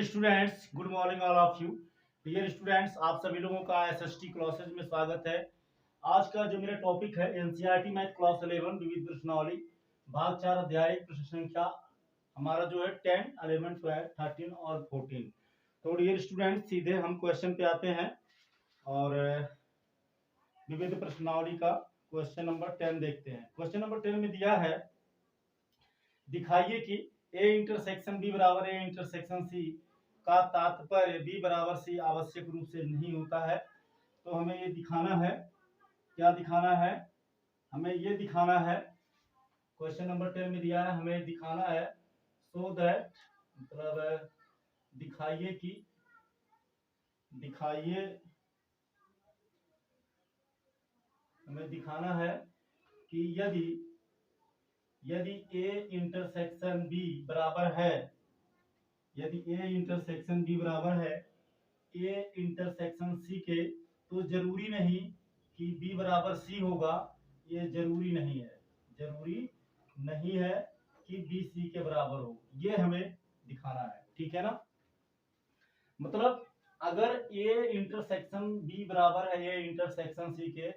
Students, good morning all of you. Dear students, आप सभी लोगों का एसएसटी क्लासेज में स्वागत है। आज का जो मेरा टॉपिक है एनसीईआरटी मैथ क्लास 11 विविध प्रश्नावली भाग 4 अध्याय प्रश्न संख्या हमारा जो है 10, 11, 12, 13 और 14। तो डियर स्टूडेंट्स, सीधे हम क्वेश्चन पे आते हैं और विविध प्रश्नावली का क्वेश्चन नंबर 10 देखते हैं। क्वेश्चन नंबर 10 में दिया है, दिखाइए कि ए इंटरसेक्शन बी बराबर ए इंटरसेक्शन सी का तात्पर्य बी बराबर सी आवश्यक रूप से नहीं होता है। तो हमें ये दिखाना है, क्या दिखाना है? हमें ये दिखाना है, क्वेश्चन नंबर 10 में दिया है, हमें दिखाना है सो दैट, मतलब दिखाइए कि, हमें दिखाना है कि यदि ए इंटरसेक्शन बी बराबर है, यदि ए इंटरसेक्शन बी बराबर है ए इंटरसेक्शन सी के, तो जरूरी नहीं कि बी बराबर सी होगा। ये जरूरी नहीं है, जरूरी नहीं है कि बी सी के बराबर हो। ये हमें दिखाना है, ठीक है ना। मतलब अगर ए इंटरसेक्शन बी बराबर है ए इंटरसेक्शन सी के,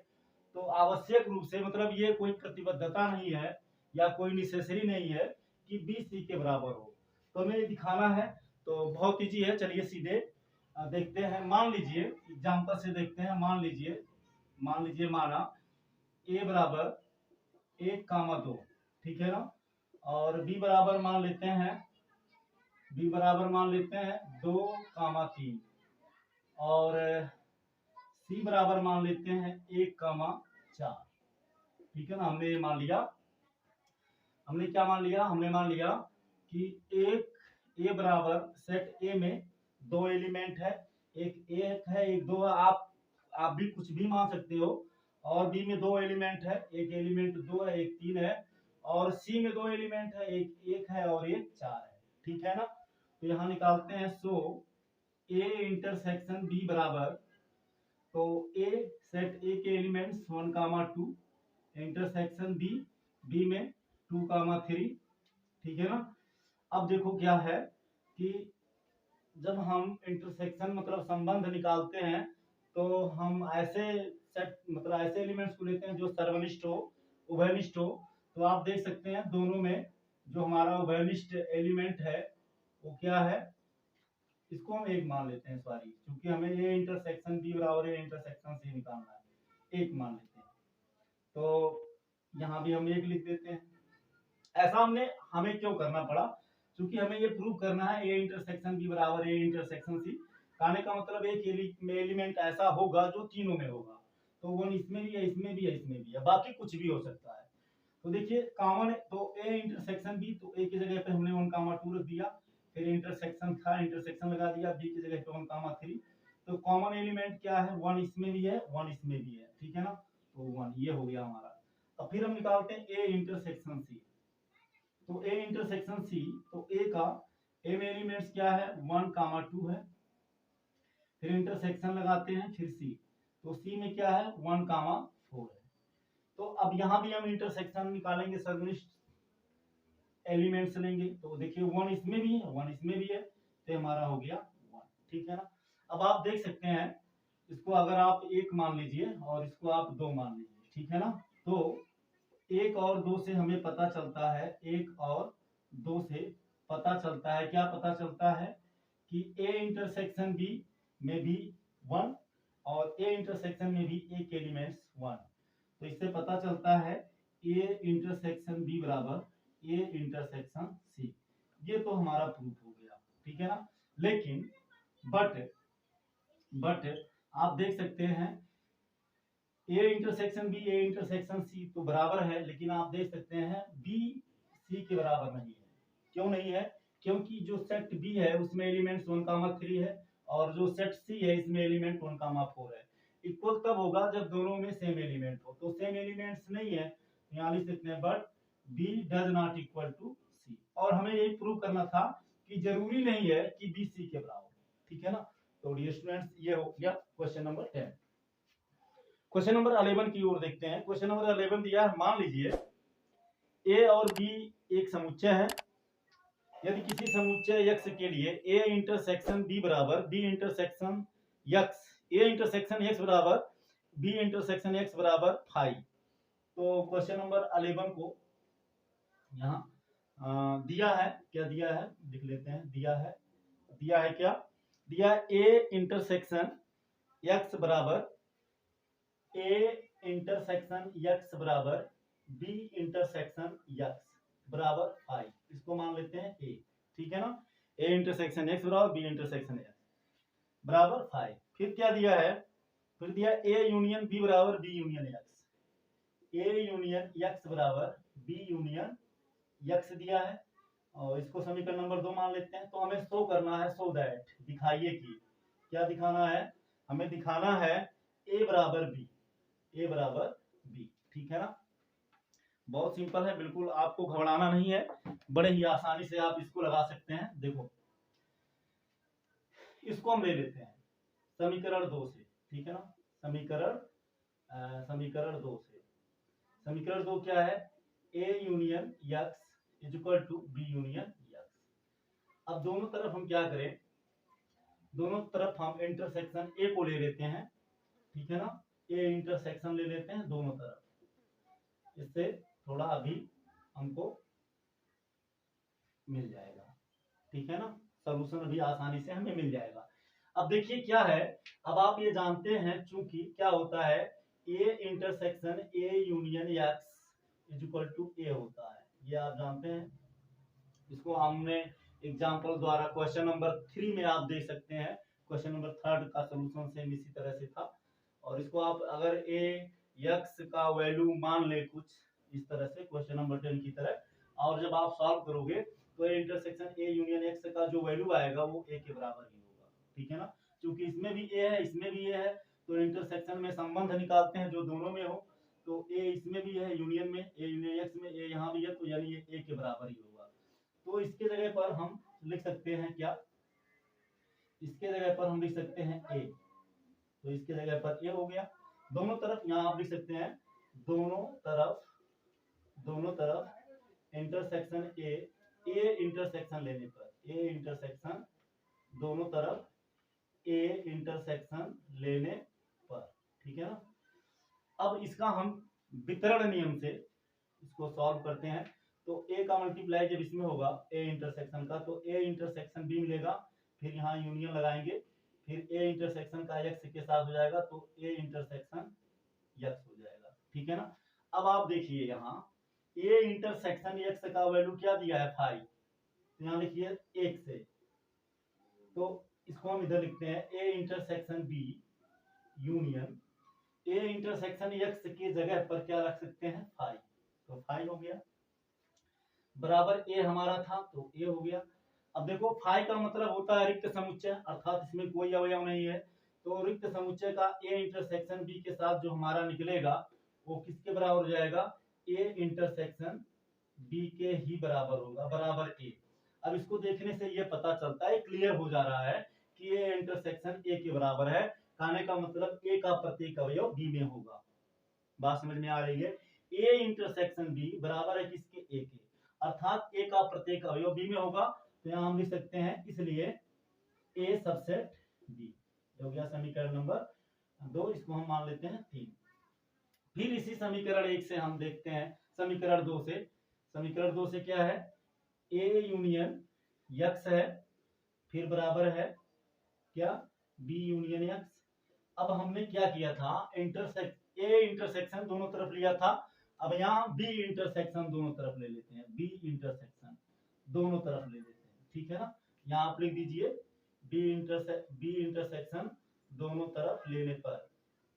तो आवश्यक रूप से, मतलब ये कोई प्रतिबद्धता नहीं है या कोई नेसेसरी नहीं है कि बी सी के बराबर हो। तो हमें ये दिखाना है। तो बहुत ईजी है, चलिए सीधे देखते हैं। मान लीजिए, एग्जाम्पल से देखते हैं। मान लीजिए माना ए बराबर 1, 2, ठीक है ना। और बी बराबर मान लेते हैं 2, 3 और सी बराबर मान लेते हैं 1, 4, ठीक है ना। हमने ये मान लिया, हमने क्या मान लिया? हमने मान लिया कि एक ए बराबर सेट ए में 2 एलिमेंट है, एक है, एक 2 है। आप भी कुछ भी मान सकते हो। और बी में 2 एलिमेंट है, एक एलिमेंट 2 है, एक 3 है। और सी में 2 एलिमेंट है, एक है और एक 4 है, ठीक है ना। तो यहाँ निकालते हैं। सो ए इंटरसेक्शन बी बराबर, तो ए सेट ए के एलिमेंट्स 1, 2 इंटरसेक्शन बी में 2, 3, ठीक है ना। अब देखो क्या है कि जब हम इंटरसेक्शन मतलब संबंध निकालते हैं, तो हम ऐसे सेट मतलब ऐसे एलिमेंट्स को लेते हैं जो सर्वनिष्ठ हो, उभयनिष्ठ हो। तो आप देख सकते हैं दोनों में जो हमारा उभयनिष्ठ एलिमेंट है वो क्या है, इसको हम 1 मान लेते हैं। सॉरी, क्योंकि हमें ये इंटरसेक्शन बी बराबर है इंटरसेक्शन सी निकालना है, 1 मान लेते हैं। तो यहाँ भी हम 1 लिख देते हैं। ऐसा हमें क्यों करना पड़ा? क्योंकि हमें ये प्रूव करना है ए इंटरसेक्शन बी बराबर ए इंटरसेक्शन सी। कहने का मतलब एक एलिमेंट ऐसा होगा जो तीनों में होगा। तो 1 इसमें भी है, इसमें भी है, इसमें भी है, बाकी कुछ भी हो सकता है। तो देखिए कॉमन, तो ए इंटरसेक्शन बी, तो ए की जगह पे हमने 1, 2 रख दिया, फिर इंटरसेक्शन था, इंटरसेक्शन लगा दिया, बी की जगह पे 1, 3। तो कॉमन एलिमेंट क्या है? 1 इसमें भी है, 1 इसमें भी है, ठीक है ना। तो 1 ये हो गया हमारा। अब फिर हम निकालते हैं ए इंटरसेक्शन सी। तो ए इंटरसेक्शन सी, तो ए का ए में एलिमेंट्स क्या है? 1, 2 है। फिर इंटरसेक्शन लगाते हैं, फिर सी, तो सी में क्या है? 1, 4 है। तो अब यहां भी हम इंटरसेक्शन निकालेंगे, सर्वनिष्ठ एलिमेंट्स लेंगे। तो देखिए 1 इसमें भी है, 1 इसमें भी है, तो हमारा हो गया 1, ठीक है ना। अब आप देख सकते हैं, इसको अगर आप 1 मान लीजिए और इसको आप 2 मान लीजिए, ठीक है ना। तो 1 और 2 से हमें पता चलता है, 1 और 2 से पता चलता है, क्या पता चलता है कि ए इंटरसेक्शन बी में भी 1 और ए इंटरसेक्शन में भी एक एलिमेंट्स 1। तो इससे पता चलता है ए इंटरसेक्शन बी बराबर ए इंटरसेक्शन सी। ये तो हमारा प्रूफ हो गया, ठीक है ना। लेकिन बट आप देख सकते हैं A intersection B A intersection C तो बराबर है, लेकिन आप देख सकते हैं बी सी के बराबर नहीं है। क्यों नहीं है? क्योंकि जो सेट बी है उसमें एलिमेंट्स 1, 3 है, और जो सेट सी है इसमें एलिमेंट 1, 4 है। इक्वल तब होगा जब दोनों में सेम एलिमेंट हो। तो सेम एलिमेंट्स नहीं है, यहाँ लिख सकते हैं but B does not equal to C. और हमें यही प्रूव करना था कि जरूरी नहीं है कि बी सी के बराबर, ठीक है ना। तो डियर स्टूडेंट्स, ये हो गया क्वेश्चन नंबर 10। क्वेश्चन नंबर 11 की ओर देखते हैं। क्वेश्चन नंबर 11 दिया है, मान लीजिए ए और बी एक समुच्चय है यदि किसी समुच्चय x के लिए a इंटरसेक्शन b बराबर b intersection x a intersection x बराबर b इंटरसेक्शन x बराबर 5, तो क्वेश्चन नंबर 11 को यहाँ दिया है, क्या दिया है लिख लेते हैं। दिया है क्या दिया, a इंटरसेक्शन x बराबर a इंटरसेक्शन x बराबर b इंटरसेक्शन x बराबर 5, इसको मान लेते हैं a, ठीक है ना। a इंटरसेक्शन x बराबर b इंटरसेक्शन x बराबर 5। फिर क्या दिया है, फिर दिया a यूनियन b बराबर b union x, a union x बराबर b यूनियन x दिया है, और इसको समीकरण नंबर 2 मान लेते हैं। तो हमें शो करना है, सो दैट, दिखाइए कि, क्या दिखाना है, हमें दिखाना है a बराबर b, a बराबर b, ठीक है ना। बहुत सिंपल है, बिल्कुल आपको घबराना नहीं है, बड़े ही आसानी से आप इसको लगा सकते हैं। देखो इसको हम ले लेते हैं समीकरण 2 से, ठीक है ना। समीकरण 2 से, समीकरण 2 क्या है, a union x is equal to b union x। अब दोनों तरफ हम क्या करें, दोनों तरफ हम इंटरसेक्शन a को ले लेते हैं, ठीक है ना। a इंटरसेक्शन ले लेते हैं दोनों तरफ, इससे थोड़ा अभी हमको मिल जाएगा, ठीक है ना। सॉल्यूशन अभी आसानी से हमें मिल जाएगा। अब देखिए क्या है, अब आप ये जानते हैं चूंकि क्या होता है, a intersection a union x is equal to a होता है, ये आप जानते हैं। इसको हमने एग्जांपल द्वारा क्वेश्चन नंबर 3 में आप देख सकते हैं, क्वेश्चन नंबर 3 का सॉल्यूशन सेम इसी तरह से था। और इसको आप अगर a x का वैल्यू मान ले कुछ इस तरह से क्वेश्चन नंबर 10 की तरह, और जब आप सॉल्व करोगे तो a intersection a union x का जो वैल्यू आएगा वो a के बराबर ही होगा, ठीक है ना। क्योंकि इसमें भी a है इसमें भी a है, तो इंटरसेक्शन में संबंध निकालते हैं जो दोनों में हो, तो a इसमें भी है यूनियन में, a यूनियन x में a यहाँ भी है, तो यानी ये a के बराबर ही होगा। तो इसके जगह पर हम लिख सकते हैं क्या, इसके जगह पर हम लिख सकते हैं a, तो इसके जगह पर a हो गया। दोनों तरफ यहाँ आप लिख सकते हैं, दोनों तरफ इंटरसेक्शन a इंटरसेक्शन लेने पर, a इंटरसेक्शन दोनों तरफ a इंटरसेक्शन लेने पर, ठीक है ना। अब इसका हम वितरण नियम से इसको सॉल्व करते हैं। तो a का मल्टीप्लाई जब इसमें होगा a इंटरसेक्शन का, तो a इंटरसेक्शन b मिलेगा, फिर यहाँ यूनियन लगाएंगे, फिर a इंटरसेक्शन का x के साथ हो जाएगा, तो a इंटरसेक्शन x हो जाएगा, ठीक है ना। अब आप देखिए यहाँ a इंटरसेक्शन x का वैल्यू क्या दिया है 5, तो यहाँ लिखिए 1 से, तो इसको हम इधर लिखते हैं a intersection b union a intersection x की जगह पर क्या रख सकते हैं 5, तो 5 हो गया, बराबर a हमारा था तो a हो गया। अब देखो फाई का मतलब होता है रिक्त समुच्चय, अर्थात इसमें कोई अवयव नहीं है, तो रिक्त समुच्चय का a इंटरसेक्शन b के साथ जो हमारा निकलेगा वो किसके बराबर हो जाएगा, a इंटरसेक्शन b के ही बराबर होगा, बराबर a। अब इसको देखने से ये पता चलता है, क्लियर हो जा रहा है कि a इंटरसेक्शन a के बराबर है, कहने का मतलब a का प्रत्येक अवयव b में होगा। बात समझ में आ रही है, a इंटरसेक्शन b बराबर है किसके, a के, अर्थात a का प्रत्येक अवयव b में होगा। तो यहाँ हम लिख सकते हैं इसलिए a सबसेट b हो गया समीकरण नंबर 2, इसको हम मान लेते हैं 3। फिर इसी समीकरण 1 से हम देखते हैं समीकरण 2 से, समीकरण 2 से क्या है, a यूनियन x है, फिर बराबर है क्या, b यूनियन x। अब हमने क्या किया था, a इंटरसेक्शन दोनों तरफ लिया था, अब यहाँ b इंटरसेक्शन दोनों तरफ ले लेते हैं, b इंटरसेक्शन दोनों तरफ ले लेते हैं, ठीक है ना। यहाँ आप लिख दीजिए b इंटरसेक्शन दोनों तरफ लेने पर,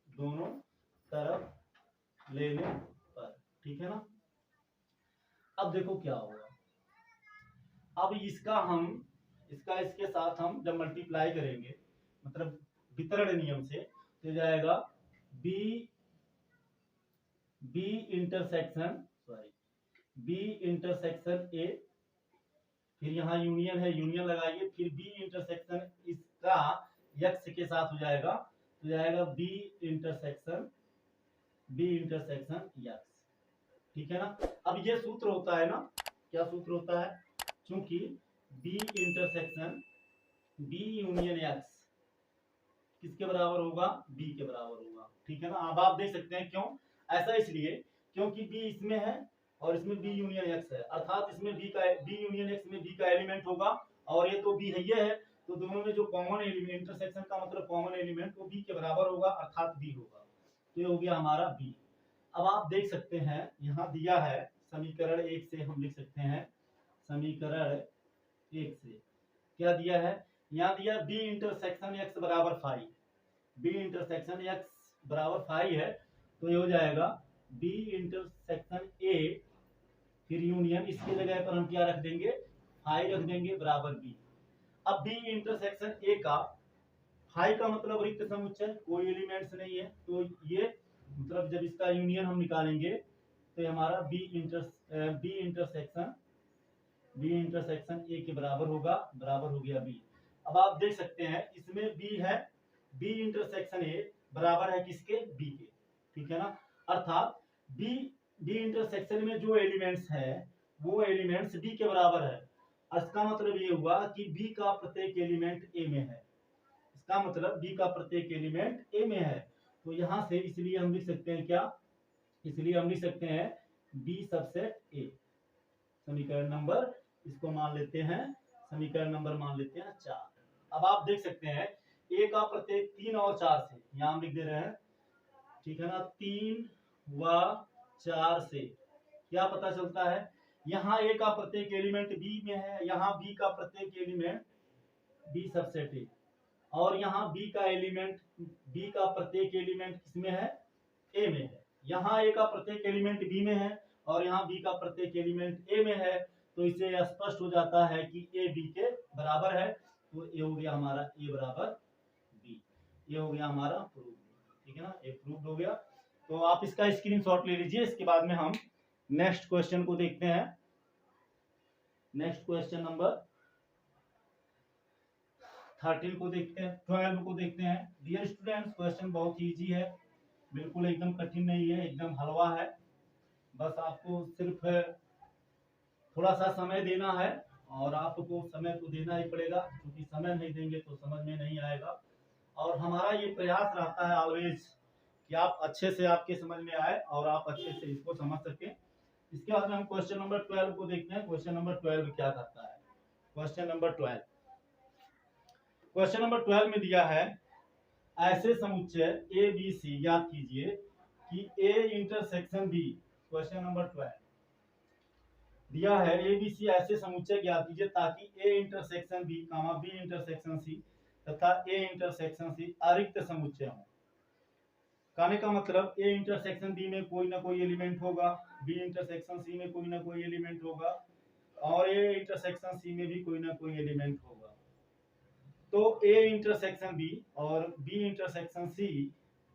दोनों तरफ लेने पर, ठीक है ना। अब देखो क्या होगा, अब इसका इसके साथ हम जब मल्टीप्लाई करेंगे, मतलब वितरण नियम से, तो जाएगा b इंटरसेक्शन a, फिर यहाँ यूनियन है, यूनियन लगाइए, फिर b इंटरसेक्शन इसका x के साथ हो जाएगा, तो जाएगा b इंटरसेक्शन x, ठीक है ना। अब ये सूत्र होता है ना, क्या सूत्र होता है, क्योंकि B intersection B union X किसके बराबर होगा, बी के बराबर होगा। ठीक है ना। अब आप देख सकते हैं क्यों ऐसा, इसलिए क्योंकि बी इसमें है और इसमें बी यूनियन एक्स है, अर्थात इसमें बी यूनियन एक्स में बी का एलिमेंट होगा और ये तो बी है, ये है, तो दोनों में जो कॉमन एलिमेंट, इंटरसेक्शन का मतलब कॉमन एलिमेंट, वो बी के बराबर होगा अर्थात बी होगा। तो ये हो गया हमारा बी। अब आप देख सकते हैं यहाँ दिया है समीकरण 1 से हम लिख सकते हैं, समीकरण 1 से क्या दिया है, यहाँ दिया बी इंटरसेक्शन एक्स बराबर 5, बी इंटरसेक्शन एक्स बराबर 5 है, तो ये हो जाएगा बी इंटरसेक्शन ए फिर यूनियन, इसकी जगह पर हम क्या रख देंगे, 5 रख देंगे बराबर बी। अब बी इंटरसेक्शन ए का 5 का मतलब रिक्त समुच्चय, कोई एलिमेंट्स नहीं है, तो ये मतलब जब इसका यूनियन हम निकालेंगे तो हमारा बी इंटरसेक्शन ए के बराबर होगा, बराबर हो गया बी। अब आप देख सकते हैं इसमें बी है, बी इंटरसेक्शन ए बराबर है किसके, बी के। ठीक है ना। अर्थात बी इंटरसेक्शन में जो एलिमेंट्स है वो एलिमेंट्स बी के बराबर है। इसका मतलब ये हुआ कि बी का प्रत्येक एलिमेंट ए में है, इसका मतलब बी का प्रत्येक एलिमेंट ए में है। तो यहां से इसलिए हम लिख सकते हैं क्या, इसलिए हम लिख सकते हैं बी सबसेट ए। समीकरण नंबर इसको मान लेते हैं, समीकरण नंबर मान लेते हैं 4। अब आप देख सकते हैं ए का प्रत्येक 3 और 4 से, यहां हम लिख दे रहे हैं, ठीक है ना, 3 व 4 से क्या पता चलता है, यहाँ ए का प्रत्येक एलिमेंट बी में है, यहाँ बी का प्रत्येक एलिमेंट बी सबसेट ए, और यहाँ बी का प्रत्येक एलिमेंट किसमें है, ए में है। यहाँ ए का प्रत्येक एलिमेंट बी में है और यहाँ बी का प्रत्येक एलिमेंट ए में है, तो इसे स्पष्ट हो जाता है कि ए बी के बराबर है। तो ये हो गया हमारा ए बराबर बी, ये हो गया हमारा प्रूफ। ठीक है ना, ए प्रूफ हो गया। तो आप इसका स्क्रीनशॉट ले लीजिए। इसके बाद में हम नेक्स्ट क्वेश्चन को देखते हैं। नेक्स्ट क्वेश्चन नंबर 13 को देखते हैं, 12 को देखते हैं। डियर स्टूडेंट्स, क्वेश्चन बहुत इजी है, बिल्कुल एकदम कठिन नहीं है, एकदम हलवा है। बस आपको सिर्फ थोड़ा सा समय देना है, और आपको समय तो देना ही पड़ेगा, क्योंकि समय नहीं देंगे तो समझ में नहीं आएगा। और हमारा ये प्रयास रहता है ऑलवेज कि आप अच्छे से आपके समझ में आए और आप अच्छे से इसको समझ सके। इसके बाद में हम क्वेश्चन नंबर 12 को देखते हैं। क्वेश्चन नंबर 12 क्या करता है। क्वेश्चन नंबर 12 में दिया है ऐसे समुच्चय ए बी सी याद कीजिए कि A intersection B. Question number 12 दिया है ए बी सी ऐसे समुच्चय ज्ञात कीजिए ताकि A intersection B comma B intersection C तथा ए इंटरसेक्शन सी अरिक्त समुच्चय हो। कहने का मतलब ए इंटरसेक्शन बी में कोई ना कोई एलिमेंट होगा, बी इंटरसेक्शन सी में कोई ना कोई एलिमेंट होगा, और ए इंटरसेक्शन सी में भी कोई ना कोई एलिमेंट होगा। तो ए इंटरसेक्शन बी और बी इंटरसेक्शन सी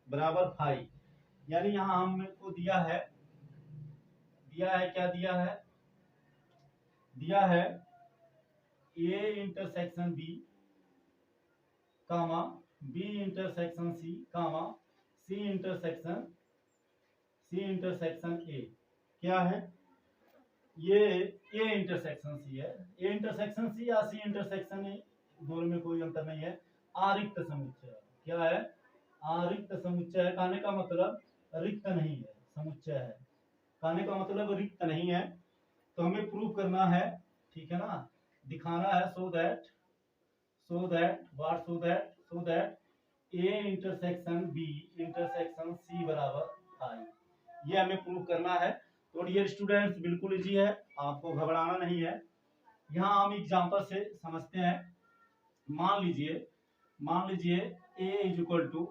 बराबर 5, यानी यहाँ हमको दिया है क्या दिया है, दिया है A intersection B comma B intersection C comma C intersection A. क्या है ये, ए इंटरसेक्शन सी है, ए इंटरसेक्शन सी या सी इंटरसेक्शन ए, दोनों में कोई अंतर नहीं है। आरिक्त समुच्चय क्या है, आरिक्त समुच्चय है। कहने का मतलब रिक्त नहीं है, समुच्चय है, कहने का मतलब रिक्त नहीं है। तो हमें प्रूव करना है, ठीक है ना, दिखाना है, so that A intersection B intersection C बराबर 5, ये हमें प्रूव करना है। तो डियर स्टूडेंट्स, बिल्कुल इजी है, आपको घबराना नहीं है। यहाँ हम एग्जांपल से समझते हैं। मान लीजिए ए इज इक्वल टू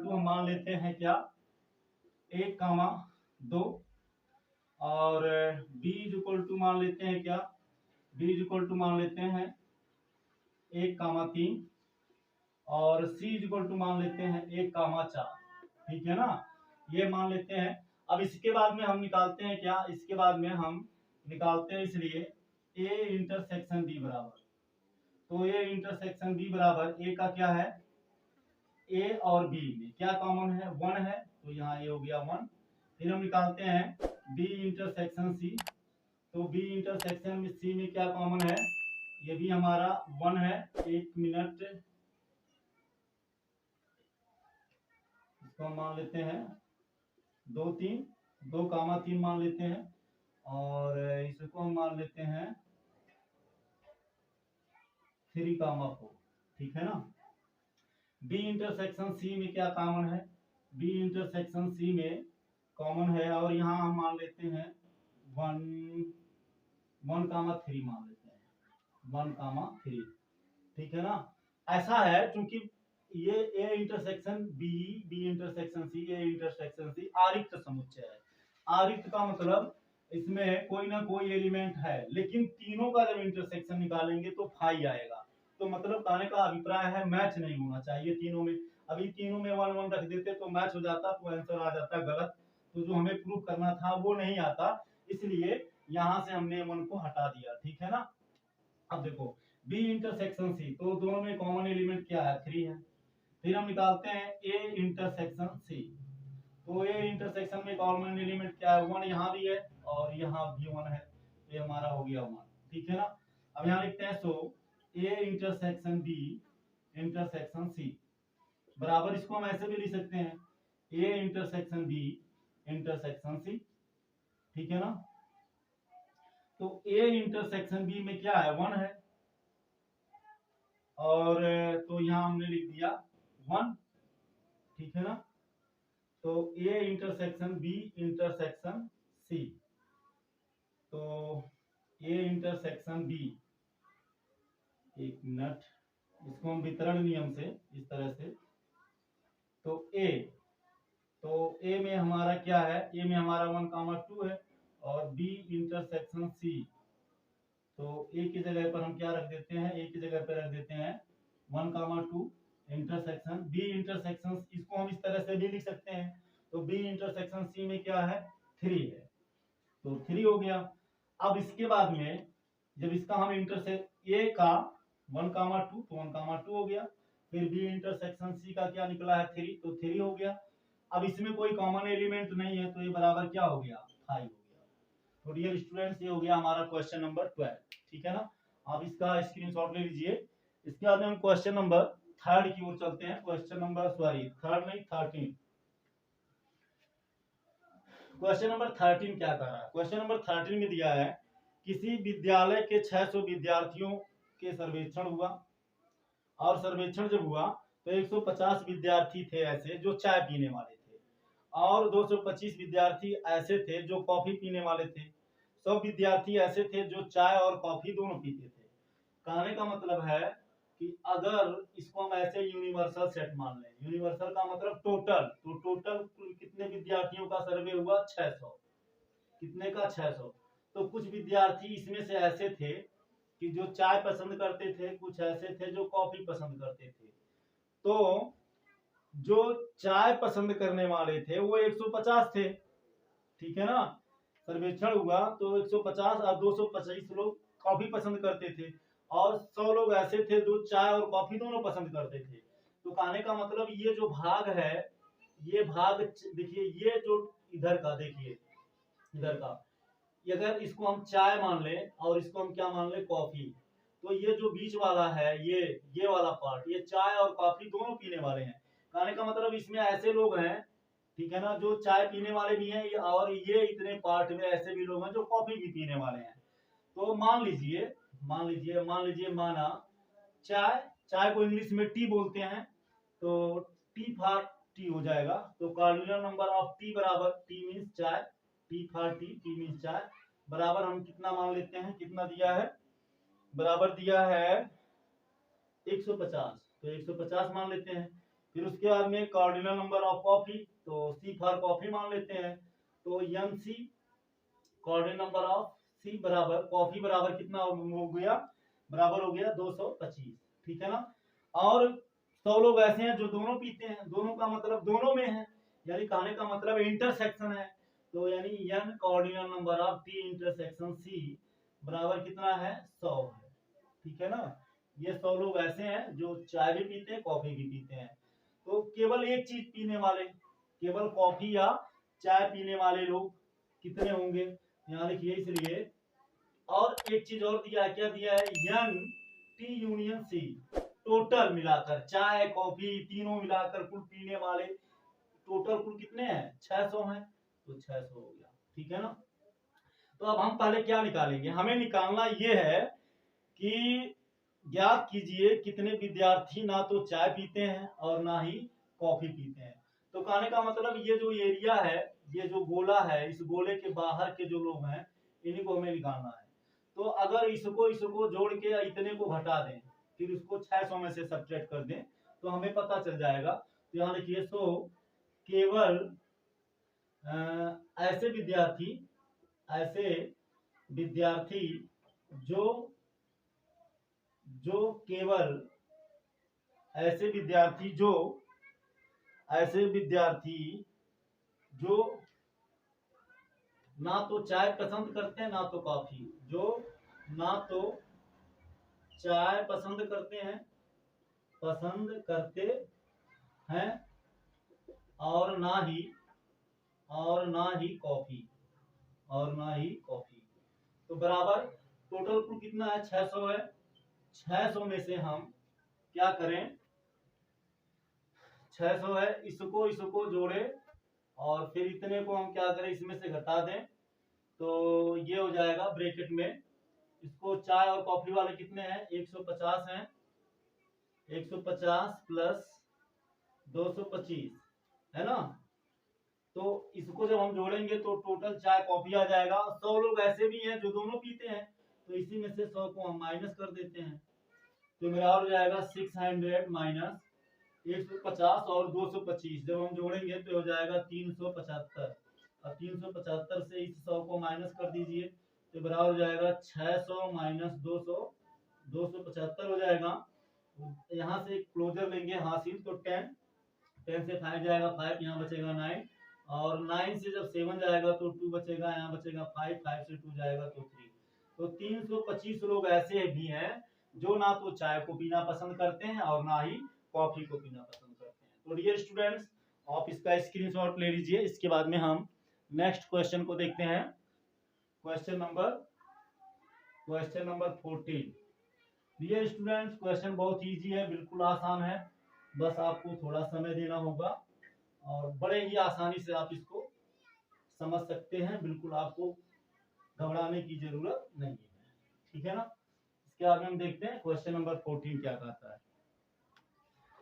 हम मान लेते हैं क्या, 1,2, और बी इज इक्वल टू मान लेते हैं क्या, बी इज इक्वल टू मान लेते हैं 1,3, और सी इज इक्वल टू मान लेते हैं 1,4। ठीक है ना, ये मान लेते हैं। अब इसके बाद में हम निकालते हैं क्या, इसके बाद में हम निकालते हैं इसलिए ए इंटरसेक्शन बी बराबर, तो ए इंटरसेक्शन बी बराबर ए का क्या है, ए और बी में क्या कॉमन है, 1 है, तो यहाँ ए हो गया 1। फिर हम निकालते हैं बी इंटरसेक्शन सी, तो बी इंटरसेक्शन में सी में क्या कॉमन है, ये भी हमारा 1 है। 1 मिनट, इसको हम मान लेते हैं 2 3, 2,3 मान लेते हैं, और इसको हम मान लेते हैं 3,4। ठीक है ना। बी इंटरसेक्शन सी में क्या कॉमन है, बी इंटरसेक्शन सी में कॉमन है, और यहाँ हम मान लेते हैं 1,3 मान लेते हैं, 1,3। ठीक है ना। ऐसा है क्योंकि ये A intersection B, B intersection C, A intersection C आरिक्त समुच्चय है। आरिक्त का मतलब इसमें कोई ना कोई एलिमेंट है, लेकिन तीनों का जब इंटरसेक्शन निकालेंगे तो फाई आएगा। तो मतलब कहने का अभिप्राय है मैच नहीं होना चाहिए तीनों में। अभी तीनों में 1 1 रख देते तो मैच हो जाता, तो आंसर आ जाता गलत। तो जो हमें प्रूव करना था वो नहीं आता, इसलिए यहाँ से हमने 1 को हटा दिया। ठीक है ना। अब देखो बी इंटरसेक्शन सी, तो दोनों में कॉमन एलिमेंट क्या है, 3 है। फिर हम निकालते हैं ए इंटरसेक्शन सी, तो ए इंटरसेक्शन में कॉमन एलिमेंट क्या है, 1 यहाँ भी है और यहाँ भी 1 है, ये हमारा हो गया 1। ठीक है ना। अब यहाँ लिखते हैं so A intersection B intersection C बराबर, इसको हम ऐसे भी लिख सकते हैं A intersection B intersection C. ठीक है ना। तो ए इंटरसेक्शन बी में क्या है, 1 है, और तो यहाँ हमने लिख दिया 1। ठीक है ना। तो A intersection B intersection C, तो ए इंटरसेक्शन बी, 1 मिनट, इसको हम वितरण नियम से इस तरह से, तो ए में हमारा क्या है, ए में हमारा 1,2 है, और बी इंटरसेक्शन सी, तो ए की जगह पर हम क्या रख देते हैं, ए की जगह पर रख देते हैं 1,2 इंटरसेक्शन बी इंटरसेक्शन, इसको हम इस तरह से भी लिख सकते हैं। तो बी इंटरसेक्शन सी में क्या है, 3 है, तो 3 हो गया। अब इसके बाद में जब इसका हम इंटरसेक्ट ए का 1,2, तो 1,2 हो गया। फिर बी इंटरसेक्शन सी का क्या निकला है, 3, तो 3 हो गया। अब इसमें कोई कॉमन एलिमेंट नहीं है, तो ये बराबर क्या हो गया, 5 हो गया। तो डियर स्टूडेंट्स, ये हो गया हमारा क्वेश्चन नंबर 12। ठीक है ना। आप इसका स्क्रीनशॉट ले लीजिए। इसके बाद हम क्वेश्चन नंबर 3 की ओर चलते हैं। Question number 13। क्वेश्चन नंबर 13 क्या कर रहा है, क्वेश्चन नंबर 13 में दिया है किसी विद्यालय के 600 विद्यार्थियों के सर्वेक्षण हुआ, और सर्वेक्षण जब हुआ तो 150 विद्यार्थी थे ऐसे जो चाय पीने वाले थे, और 225 विद्यार्थी ऐसे थे जो कॉफी पीने वाले थे। 100 विद्यार्थी ऐसे थे जो चाय और कॉफी दोनों पीते थे। कहने का मतलब है कि अगर इसको हम ऐसे यूनिवर्सल सेट मान लें, यूनिवर्सल का मतलब टोटल, तो टोटल कितने विद्यार्थियों का सर्वे हुआ, 600। कितने का, 600। तो कुछ विद्यार्थी इसमें से ऐसे थे कि जो चाय पसंद करते थे, कुछ ऐसे थे जो कॉफी पसंद करते थे। तो जो चाय पसंद करने वाले थे वो 150 थे। ठीक है ना। सर्वेक्षण हुआ तो 150 और 225 लोग कॉफी पसंद करते थे, और 100 लोग ऐसे थे जो चाय और कॉफी दोनों पसंद करते थे। तो कहने का मतलब ये जो भाग है, ये भाग देखिए, ये जो इधर का देखिए, इधर का, अगर इसको हम चाय मान ले और इसको हम क्या मान ले, कॉफी, तो ये जो बीच वाला है, ये वाला पार्ट, ये चाय और कॉफी दोनों पीने वाले हैं। कहने का मतलब इसमें ऐसे लोग हैं, ठीक है ना, जो चाय पीने वाले भी हैं, और ये इतने पार्ट में ऐसे भी लोग हैं जो कॉफी भी पीने वाले हैं। तो मान लीजिए माना चाय, चाय को इंग्लिश में टी बोलते हैं, तो टी फॉर टी हो जाएगा। तो कार्डिनल नंबर ऑफ टी बराबर, टी मीन्स चाय, T for T, T means चाय, बराबर हम कितना मान लेते हैं, कितना दिया है, बराबर दिया है 150, तो 150 मान लेते हैं। फिर उसके बाद में कार्डिनल नंबर ऑफ कॉफी, तो सी फॉर कॉफी मान लेते हैं, तो n C, cardinal number of C बराबर कॉफी बराबर कितना हो गया, बराबर हो गया 225। ठीक है ना। और 100 लोग ऐसे हैं जो दोनों पीते हैं, दोनों का मतलब दोनों में है, यानी कहने का मतलब इंटरसेक्शन है। तो यानी n cardinal number of T intersection C बराबर कितना है, 100 है। ठीक है ना। ये 100 लोग ऐसे हैं जो चाय भी पीते हैं, कॉफी भी पीते हैं। तो केवल एक चीज पीने वाले, केवल कॉफी या चाय पीने वाले लोग कितने होंगे, यहाँ लिखिए, इसलिए और एक चीज और दिया है, क्या दिया है, n T union C, total मिलाकर चाय कॉफी तीनों मिलाकर कुल पीने वाले टोटल कुल कितने हैं, 600 हैं, तो 600 हो गया। ठीक है ना। तो अब हम पहले क्या निकालेंगे, हमें निकालना ये है कि ज्ञात कीजिए कितने विद्यार्थी ना तो चाय पीते हैं और ना ही कॉफी पीते हैं। तो कहने का मतलब ये जो एरिया है, ये जो गोला है, इस गोले के बाहर के जो लोग हैं इन्हीं को हमें निकालना है। तो अगर इसको इसको जोड़ के इतने को घटा दें, फिर उसको 600 में से सब्ट्रैक्ट कर दें, तो हमें पता चल जाएगा। तो यहाँ लिखिए, सो केवल ऐसे विद्यार्थी जो केवल ऐसे विद्यार्थी जो ना तो चाय पसंद करते हैं ना तो कॉफी, जो ना तो चाय पसंद करते हैं और ना ही कॉफी, तो बराबर टोटल कुल कितना है, 600 है। 600 में से हम क्या करें, 600 है, इसको जोड़े और फिर इतने को हम क्या करें, इसमें से घटा दें, तो ये हो जाएगा ब्रैकेट में। इसको चाय और कॉफी वाले कितने हैं, 150 हैं, 150 प्लस 225 है ना। तो इसको जब हम जोड़ेंगे तो टोटल चाय कॉफी आ जाएगा। 100 लोग ऐसे भी हैं जो दोनों पीते हैं, तो इसी में से 100 को हम माइनस कर देते हैं, तो मेरा हो जाएगा 600 माइनस 150 और 225, जब हम जोड़ेंगे तो हो जाएगा 375। अब 375 से इस 100 को माइनस कर दीजिए, तो बराबर हो जाएगा 600 माइनस 200, 275 हो जाएगा। यहाँ से क्लोजर लेंगे हासिल, तो 10 से 5 जाएगा 5, यहाँ बचेगा 9, और 9 से जब 7 जाएगा तो 2 बचेगा, यहाँ बचेगा 5, 5 से 2 जाएगा तो 3। तो 325 लोग ऐसे भी हैं जो ना तो चाय को पीना पसंद करते हैं और ना ही कॉफी को पीना पसंद करते हैं। तो डियर स्टूडेंट्स, आप इसका स्क्रीनशॉट ले लीजिए। इसके बाद में हम नेक्स्ट क्वेश्चन को देखते हैं। Question number 14। Dear students, question बहुत इजी है, बिल्कुल आसान है, बस आपको थोड़ा समय देना होगा और बड़े ही आसानी से आप इसको समझ सकते हैं, बिल्कुल आपको घबराने की जरूरत नहीं है। ठीक है ना। इसके बाद हम देखते हैं क्वेश्चन नंबर 14 क्या कहता है।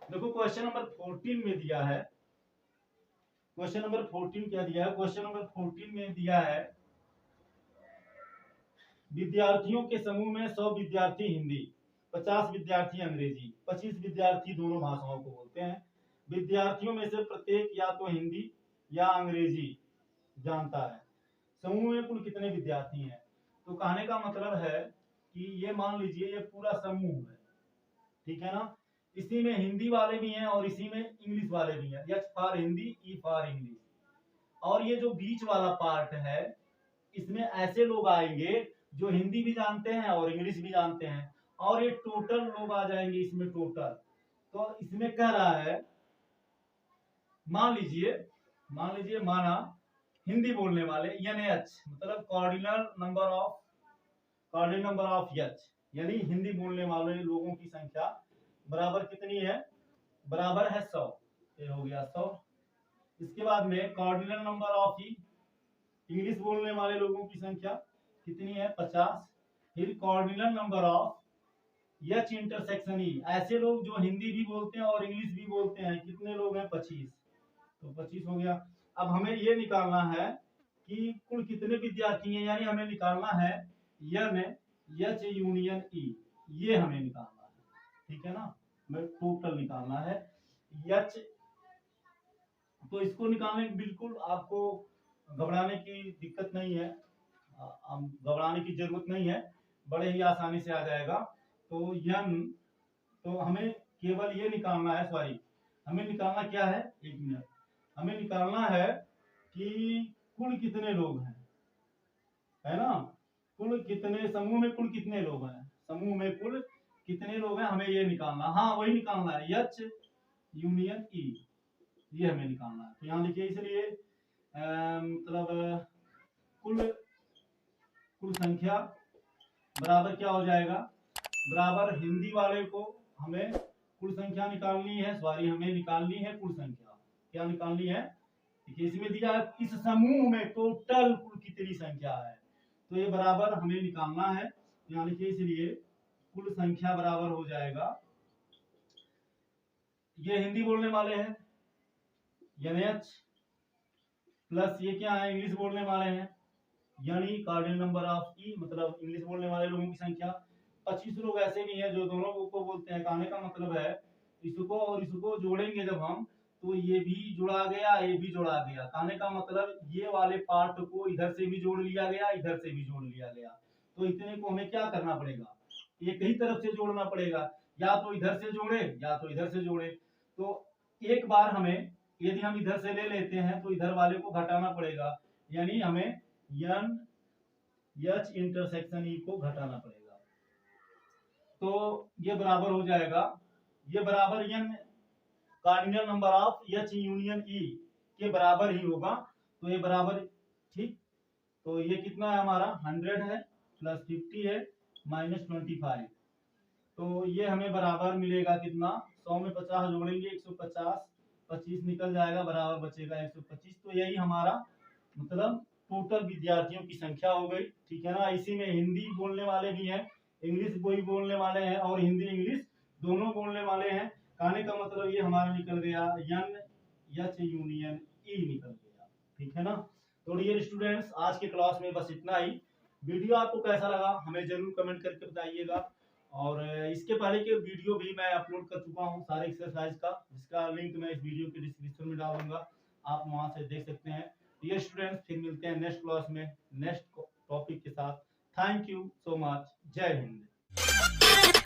देखो क्वेश्चन नंबर 14 में दिया है, क्वेश्चन नंबर 14 क्या दिया है, क्वेश्चन नंबर 14 में दिया है विद्यार्थियों के समूह में 100 विद्यार्थी हिंदी, 50 विद्यार्थी अंग्रेजी, 25 विद्यार्थी दोनों भाषाओं को बोलते हैं। विद्यार्थियों में से प्रत्येक या तो हिंदी या अंग्रेजी जानता है। समूह में कुल कितने विद्यार्थी हैं। तो कहने का मतलब है कि ये मान लीजिए ये पूरा समूह है, ठीक है ना। इसी में हिंदी वाले भी हैं और इसी में इंग्लिश वाले भी हैं, H for Hindi, E for English. और ये जो बीच वाला पार्ट है, इसमें ऐसे लोग आएंगे जो हिंदी भी जानते हैं और इंग्लिश भी जानते हैं, और ये टोटल लोग आ जाएंगे इसमें टोटल। तो इसमें कह रहा है, मान लीजिए माना हिंदी बोलने वाले NH मतलब कार्डिनल नंबर ऑफ एच, यानी हिंदी बोलने वाले लोगों की संख्या बराबर कितनी है, बराबर है 100। ये हो गया 100। इसके बाद में cardinal number of E, English बोलने वाले लोगों की संख्या कितनी है, 50। फिर cardinal number of H intersection E, ऐसे लोग जो हिंदी भी बोलते हैं और इंग्लिश भी बोलते हैं, कितने लोग हैं, 25। तो 25 हो गया। अब हमें ये निकालना है कि कुल कितने विद्यार्थी हैं, यानी हमें निकालना है यन एच यूनियन ई, ये हमें निकालना है, ठीक है ना। हमें टोटल निकालना है एच। तो इसको निकालने बिल्कुल आपको घबराने की दिक्कत नहीं है, घबराने की जरूरत नहीं है, बड़े ही आसानी से आ जाएगा। तो यन, तो हमें केवल ये निकालना है, सॉरी हमें निकालना क्या है, एक मिनट, हमें निकालना है कि कुल कितने लोग हैं, है ना। कुल कितने समूह में कुल कितने लोग हैं, समूह में कुल कितने लोग हैं, हमें ये निकालना, हाँ वही निकालना है, एच यूनियन ई, ये हमें निकालना है। तो यहाँ लिखिए, इसलिए मतलब कुल संख्या बराबर क्या हो जाएगा, बराबर हिंदी वाले को हमें कुल संख्या निकालनी है, सॉरी हमें निकालनी है कुल संख्या, क्या निकालनी है, देखिए इसमें दिया है इस समूह में टोटल कुल कितनी संख्या है, तो ये बराबर हमें निकालना है, यहाँ लिखिए इसलिए कुल संख्या बराबर हो जाएगा, ये हिंदी बोलने वाले हैं NH प्लस ये क्या है इंग्लिश बोलने वाले हैं, यानी कार्डिनल नंबर ऑफ ई, मतलब इंग्लिश बोलने वाले लोगों की संख्या 25 लोग ऐसे भी हैं जो दोनों को बोलते हैं, कहने का मतलब है इसको और इसको जोड़ेंगे जब हम तो ये भी जुड़ा गया ये भी जोड़ा गया, कहने का मतलब ये वाले पार्ट को इधर से भी जोड़ लिया गया इधर से भी जोड़ लिया गया, तो इतने को हमें क्या करना पड़ेगा, एक ही तरफ से जोड़ना पड़ेगा, या तो इधर से जोड़े या तो इधर से जोड़े, तो एक बार हमें यदि हम इधर से ले लेते हैं तो इधर वाले को घटाना पड़ेगा, यानी हमें यन एच इंटरसेक्शन ई को घटाना पड़ेगा, तो ये बराबर हो जाएगा, ये बराबर n cardinal number of H union E के बराबर ही होगा, तो ये बराबर ठीक, तो ये कितना है हमारा 100 है प्लस 50 है माइनस 25, तो ये हमें बराबर मिलेगा कितना, 100 में 50 जोड़ेंगे 150, 25 निकल जाएगा बराबर बचेगा 125, तो यही हमारा मतलब टोटल विद्यार्थियों की संख्या हो गई, ठीक है ना। इसी में हिंदी बोलने वाले भी हैं, इंग्लिश कोई बोलने वाले हैं और हिंदी इंग्लिश दोनों बोलने वाले हैं, कहने का मतलब ये हमारा निकल गया यन एच यूनियन ई निकल गया, ठीक है ना। तो डियर स्टूडेंट्स आज के क्लास में बस इतना ही, वीडियो आपको कैसा लगा हमें जरूर कमेंट करके बताइएगा, और इसके पहले के वीडियो भी मैं अपलोड कर चुका हूँ सारे एक्सरसाइज का, जिसका लिंक मैं इस वीडियो के डिस्क्रिप्शन में डालूंगा, आप वहां से देख सकते हैं। डियर स्टूडेंट्स फिर मिलते हैं नेक्स्ट क्लास में नेक्स्ट टॉपिक के साथ, थैंक यू सो मच, जय हिंद।